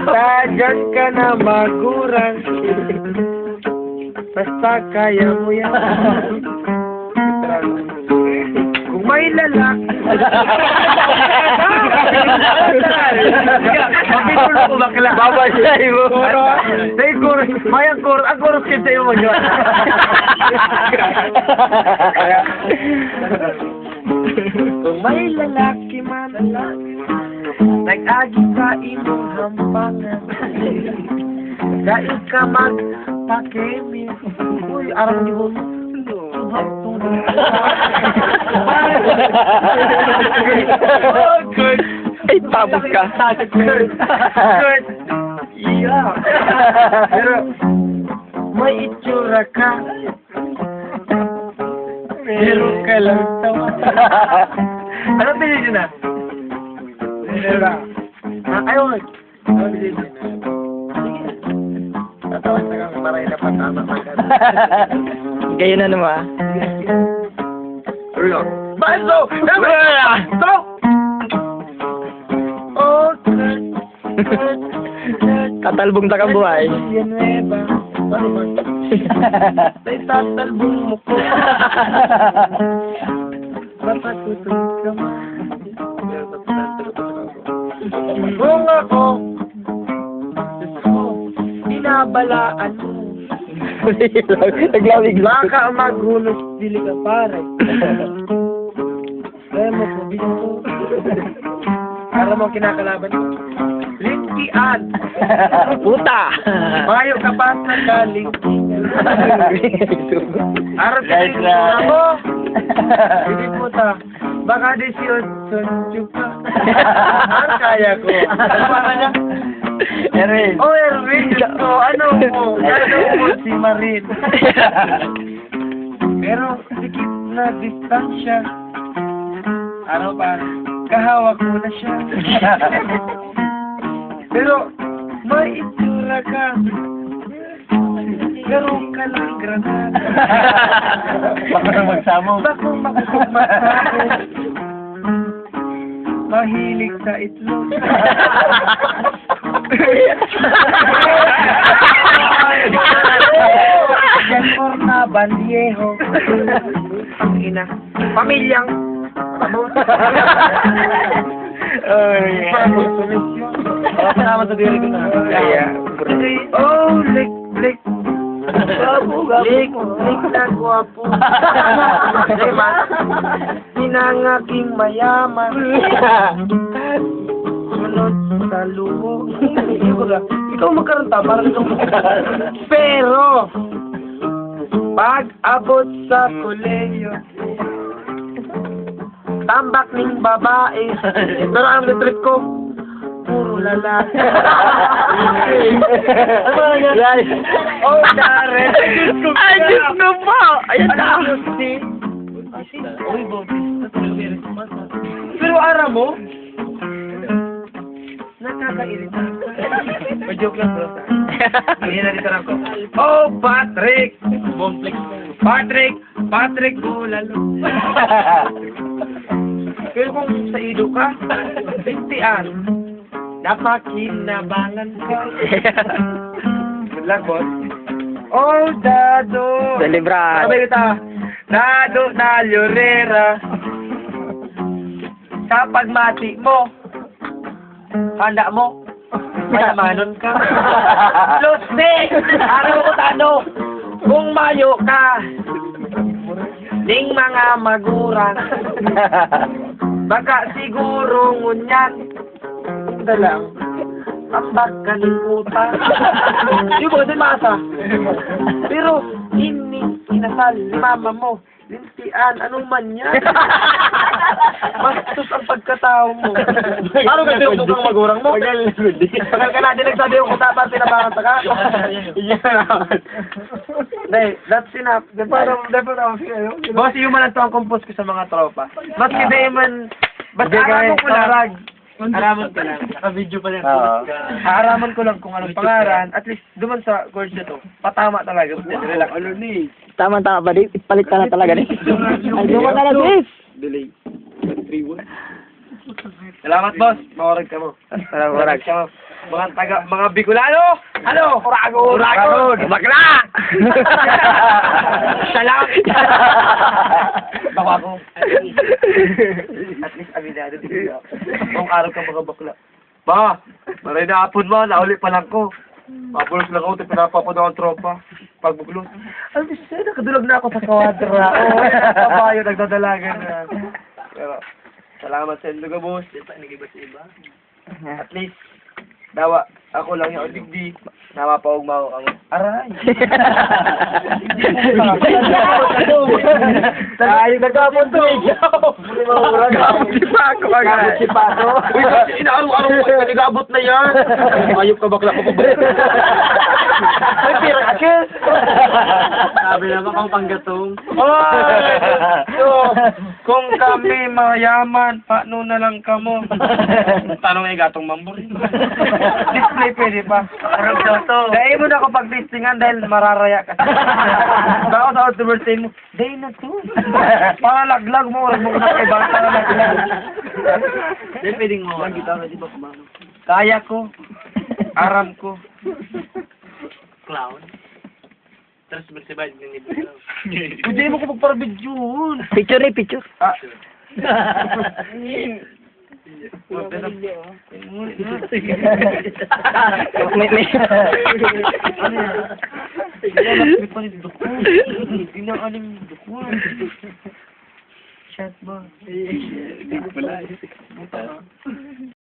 Sadyan ka na magurang. Basta kaya mo yan. Kung may lalaki. Mapitulo ko bakla. Babasay mo. Say chorus. Mayang chorus. Ang chorus kita yung mag-iwan. Kung may lalaki man, nag-agi sa imong hampangan. Dahil ka magpakemi. Uy, araw ni mo. Oh, good. Ay, tapos ka. Good. Good. Yeah. Pero, may itsura ka. Pero ka lang tawa. Ano pinili na? Ayaw mo. Ano pinili na? Tatawas na kami para inapatama pa ka. Gayon na naman. Baso! Stop! Okay. Katalbong ta ka buhay. Nueva. Tay tatalbong mo ko. Mapatutog ka man. Kung ako, binabalaan mo. Naglawig lang. Baka maghunos dili ka pare. Kaya mo po dito. Para mo kinakalaban mo. Lintian. Puta. Mayo ka pa sa galing. Arap ka Guys, mo. Hindi puta. Baka desisyon ka. Ano kaya ko? Ano pa niya? Erwin. Oh, Erwin. So, ano mo? Ano mo si Marin? Pero, sikip na distansya. Ano pa? Kahawak mo na siya. Pero, may itsura ka. Pero ka lang granada. Baka na magsamo. Baka magsamo. Mahilig sa itlog. Yan por na Vallejo. Ang ina. Pamilyang. Salamat sa diri ko na. Oh, lick, lick. Lick, lick na guwapo. Diba? Pinangaking mayaman. Sunod sa lumo. Ikaw magkaranta, parang ikaw magkaranta. Pero, pag abot sa koleyo, tambak ning babae. Pero ang trip ko, puro lalaki. Ano ba yan? Oh, Darren. Ay, Diyos ko po! Ayan na! Uy, Bobby. Pero ara mo, nakakairita. Joke lang, bro. Hindi na dito lang ko. Oh, Patrick! Patrick Bulalo. Pero kung sa ido ka, bintian, napakinabangan ka. Good luck, boss. Oh, Dado! Celebrat. Sabi kita, Dado na Llorera. Sa pagmati mo, handa mo, mayamanon ka. Lusti! Araw ko tano, kung mayo ka, ning mga magurang, baka siguro ngunyan, dalang, tambak ka ng puta. Di ba, di masa? Pero, inasal ni mama mo, lintian, anong man yan? Bastos ang pagkatao mo. Ano ka yung kung magurang mo? Pagal ka na, di nagsabi yung kutapan, pinabangan ka. Hindi, that's enough. Boss, yung man to ang compose ko sa mga tropa. Mas hindi man, basta araman ko lang. Araman ko lang. Naka-video pa lang. Araman ko lang kung anong pangaran. At least, duman sa course na to, patama talaga. Relax. Ano ni? Tama-tama ba? Palit ka na talaga, eh. Ay, duman na na, sis! Delay. 3-1. Salamat, boss. Mawarag ka mo. Warag. ka mo. Mga Bicolano! Ano? Urago! Bakla! Salam! Baka ko. At least aminado din ako. Kung araw ka mga bakla. Ba, maray na hapon mo, nauli pa lang ko. Mapulos lang ako, pinapapod ako ang tropa. Pagbuklos. Ano ba siya? Nakadulag na ako sa kawadra. Oo, kabayo, nagdadalagan na. Pero, salamat sa inyo, boss. At least, dawa, ako lang yung digdi. Napapaugma ako. Aray! Tayo nagkapon to! Gabot si Paco! Gabot si Paco! Uy, inaano-ano mo? Nagabot na yan! Ayop ka bakla ko pa ba? Ay, pira akis! Sabi naman kang panggatong. Oy! So, kung kami mayaman, paano na lang kamo? Tanong ay gatong mambur. Display pwede pa. Parang to. Dahil mo na ako pag-listingan dahil mararaya ka. Baka sa outdoor mo, dahil na to. Para laglag mo, oras mo na kay bata na laglag. Hindi pwedeng mo. Di ba kumano? Kaya ko. Aram ko. Clown. Tapos magsibay din nito. Hindi mo ko magpara-video yun. Picture picture. Ah. Chat ba?